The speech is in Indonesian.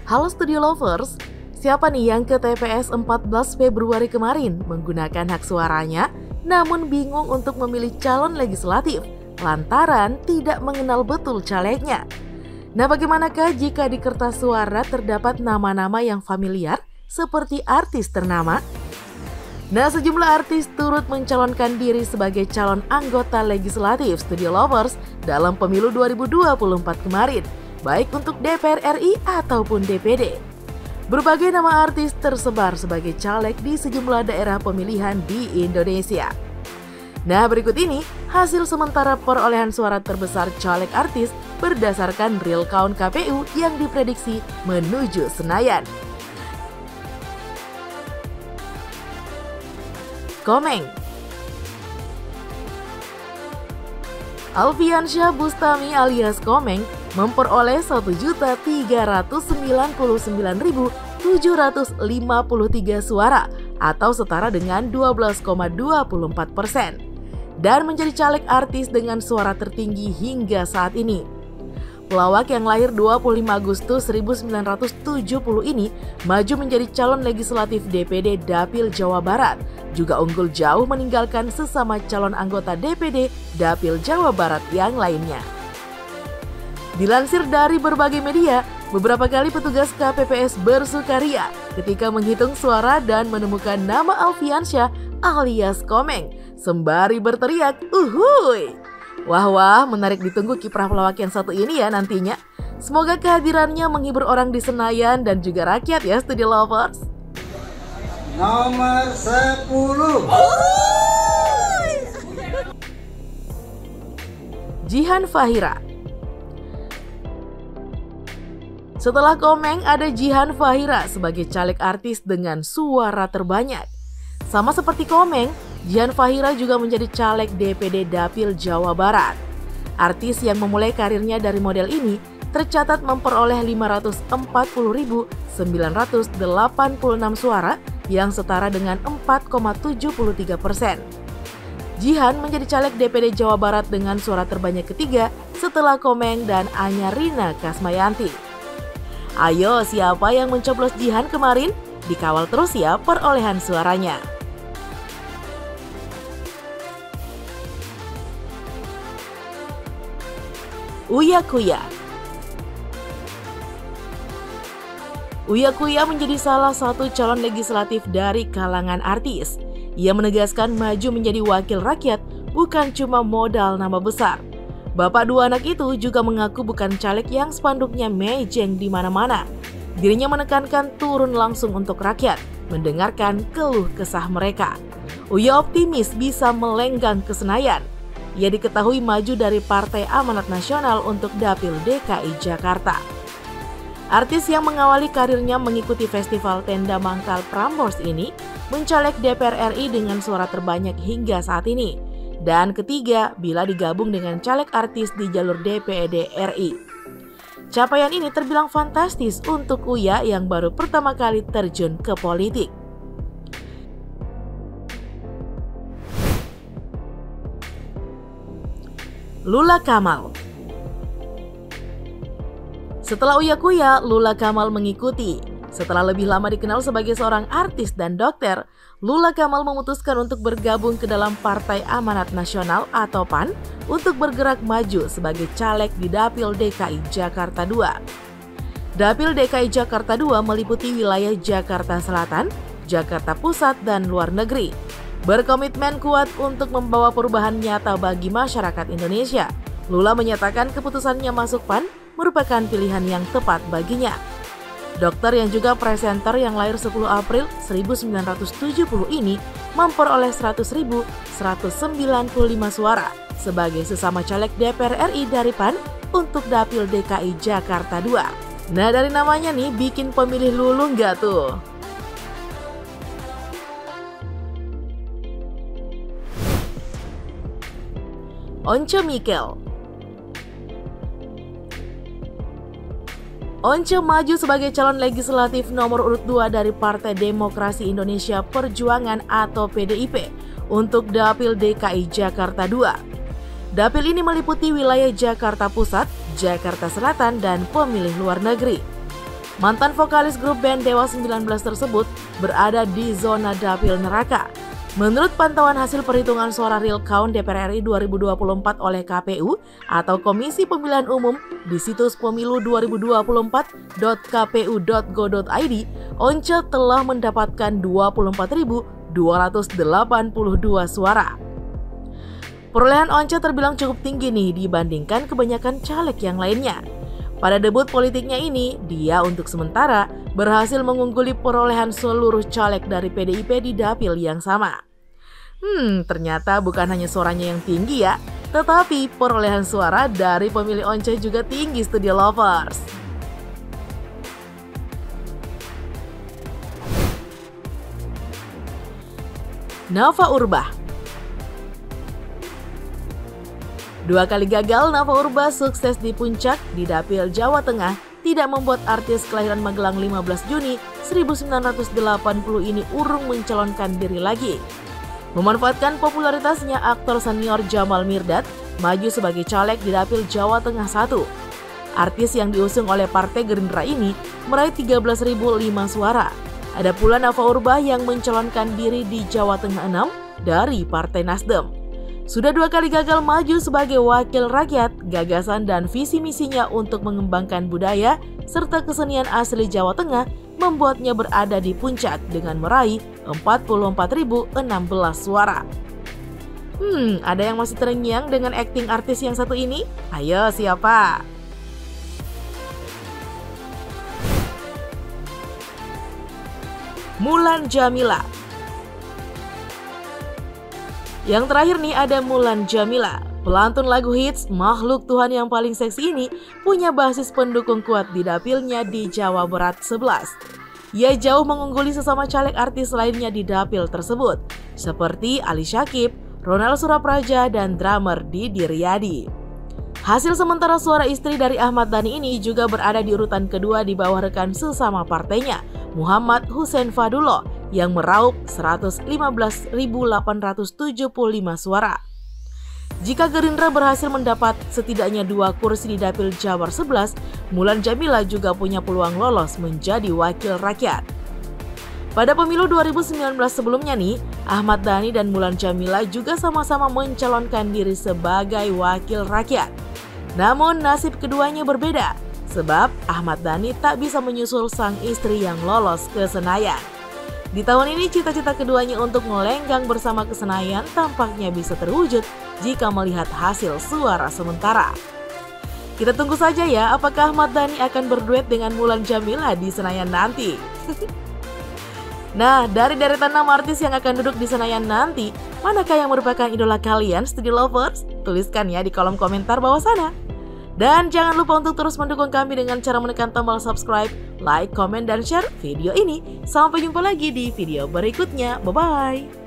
Halo Studio Lovers, siapa nih yang ke TPS 14 Februari kemarin menggunakan hak suaranya namun bingung untuk memilih calon legislatif lantaran tidak mengenal betul calegnya? Nah, bagaimanakah jika di kertas suara terdapat nama-nama yang familiar seperti artis ternama? Nah, sejumlah artis turut mencalonkan diri sebagai calon anggota legislatif Studio Lovers dalam pemilu 2024 kemarin, baik untuk DPR RI ataupun DPD. Berbagai nama artis tersebar sebagai caleg di sejumlah daerah pemilihan di Indonesia. Nah, berikut ini hasil sementara perolehan suara terbesar caleg artis berdasarkan real count KPU yang diprediksi menuju Senayan. Komeng, Alfiansyah Bustami alias Komeng memperoleh 1.399.753 suara atau setara dengan 12,24% dan menjadi caleg artis dengan suara tertinggi hingga saat ini. Pelawak yang lahir 25 Agustus 1970 ini maju menjadi calon legislatif DPD Dapil Jawa Barat, juga unggul jauh meninggalkan sesama calon anggota DPD Dapil Jawa Barat yang lainnya. Dilansir dari berbagai media, beberapa kali petugas KPPS bersukaria ketika menghitung suara dan menemukan nama Alfiansyah alias Komeng, sembari berteriak, "Uhuy!" Wah, menarik ditunggu kiprah pelawak yang satu ini ya nantinya. Semoga kehadirannya menghibur orang di Senayan dan juga rakyat ya, Studio Lovers. Nomor 10. Jihan Fahira. Setelah Komeng, ada Jihan Fahira sebagai caleg artis dengan suara terbanyak. Sama seperti Komeng, Jihan Fahira juga menjadi caleg DPD Dapil Jawa Barat. Artis yang memulai karirnya dari model ini tercatat memperoleh 540.986 suara yang setara dengan 4,73%. Jihan menjadi caleg DPD Jawa Barat dengan suara terbanyak ketiga setelah Komeng dan Anya Rina Kasmayanti. Ayo, siapa yang mencoblos Jihan kemarin? Dikawal terus ya perolehan suaranya. Uya Kuya. Uya Kuya menjadi salah satu calon legislatif dari kalangan artis. Ia menegaskan maju menjadi wakil rakyat bukan cuma modal nama besar. Bapak dua anak itu juga mengaku bukan caleg yang spanduknya mejeng di mana-mana. Dirinya menekankan turun langsung untuk rakyat, mendengarkan keluh kesah mereka. Uya optimis bisa melenggang ke Senayan. Ia diketahui maju dari Partai Amanat Nasional untuk Dapil DKI Jakarta. Artis yang mengawali karirnya mengikuti festival Tenda Mangkal Prambors ini mencaleg DPR RI dengan suara terbanyak hingga saat ini. Dan ketiga bila digabung dengan caleg artis di jalur DPD RI. Capaian ini terbilang fantastis untuk Uya yang baru pertama kali terjun ke politik. Lula Kamal. Setelah Uya Kuya, Lula Kamal mengikuti. Setelah lebih lama dikenal sebagai seorang artis dan dokter, Lula Kamal memutuskan untuk bergabung ke dalam Partai Amanat Nasional atau PAN untuk bergerak maju sebagai caleg di Dapil DKI Jakarta II. Dapil DKI Jakarta II meliputi wilayah Jakarta Selatan, Jakarta Pusat, dan luar negeri. Berkomitmen kuat untuk membawa perubahan nyata bagi masyarakat Indonesia, Lula menyatakan keputusannya masuk PAN merupakan pilihan yang tepat baginya. Dokter yang juga presenter yang lahir 10 April 1970 ini memperoleh 100.195 suara sebagai sesama caleg DPR RI dari PAN untuk Dapil DKI Jakarta II. Nah, dari namanya nih bikin pemilih luluh nggak tuh? Once Mikel. Once maju sebagai calon legislatif nomor urut 2 dari Partai Demokrasi Indonesia Perjuangan atau PDIP untuk Dapil DKI Jakarta II. Dapil ini meliputi wilayah Jakarta Pusat, Jakarta Selatan, dan pemilih luar negeri. Mantan vokalis grup band Dewa 19 tersebut berada di zona dapil neraka. Menurut pantauan hasil perhitungan suara real count DPR RI 2024 oleh KPU atau Komisi Pemilihan Umum di situs pemilu2024.kpu.go.id, Once telah mendapatkan 24.282 suara. Perolehan Once terbilang cukup tinggi nih dibandingkan kebanyakan caleg yang lainnya. Pada debut politiknya ini, dia untuk sementara berhasil mengungguli perolehan seluruh caleg dari PDIP di dapil yang sama. Ternyata bukan hanya suaranya yang tinggi ya, tetapi perolehan suara dari pemilih Once juga tinggi, Studio Lovers. Nafa Urbach. 2 kali gagal, Nafa Urbach sukses di puncak di dapil Jawa Tengah tidak membuat artis kelahiran Magelang 15 Juni 1980 ini urung mencalonkan diri lagi. Memanfaatkan popularitasnya, aktor senior Jamal Mirdad maju sebagai caleg di dapil Jawa Tengah 1. Artis yang diusung oleh Partai Gerindra ini meraih 13.005 suara. Ada pula Nafa Urbach yang mencalonkan diri di Jawa Tengah 6 dari Partai Nasdem. Sudah 2 kali gagal maju sebagai wakil rakyat, gagasan dan visi misinya untuk mengembangkan budaya serta kesenian asli Jawa Tengah membuatnya berada di puncak dengan meraih 44.016 suara. Ada yang masih terngiang dengan akting artis yang satu ini? Ayo, siapa? Mulan Jameela. Yang terakhir nih ada Mulan Jameela. Pelantun lagu hits Makhluk Tuhan yang paling seksi ini punya basis pendukung kuat di dapilnya di Jawa Barat 11. Ia jauh mengungguli sesama caleg artis lainnya di dapil tersebut, seperti Ali Syakib, Ronal Surapraja, dan drummer Didi Riyadi. Hasil sementara suara istri dari Ahmad Dhani ini juga berada di urutan kedua di bawah rekan sesama partainya, Muhammad Hussein Fadullah, yang meraup 115.875 suara. Jika Gerindra berhasil mendapat setidaknya 2 kursi di dapil Jabar 11, Mulan Jameela juga punya peluang lolos menjadi wakil rakyat. Pada pemilu 2019 sebelumnya nih, Ahmad Dhani dan Mulan Jameela juga sama-sama mencalonkan diri sebagai wakil rakyat. Namun nasib keduanya berbeda, sebab Ahmad Dhani tak bisa menyusul sang istri yang lolos ke Senayan. Di tahun ini cita-cita keduanya untuk melenggang bersama ke Senayan tampaknya bisa terwujud jika melihat hasil suara sementara. Kita tunggu saja ya, apakah Ahmad Dhani akan berduet dengan Mulan Jameela di Senayan nanti. Nah, dari deretan 6 artis yang akan duduk di Senayan nanti, manakah yang merupakan idola kalian, Studio Lovers? Tuliskan ya di kolom komentar bawah sana. Dan jangan lupa untuk terus mendukung kami dengan cara menekan tombol subscribe, like, komen, dan share video ini. Sampai jumpa lagi di video berikutnya. Bye-bye.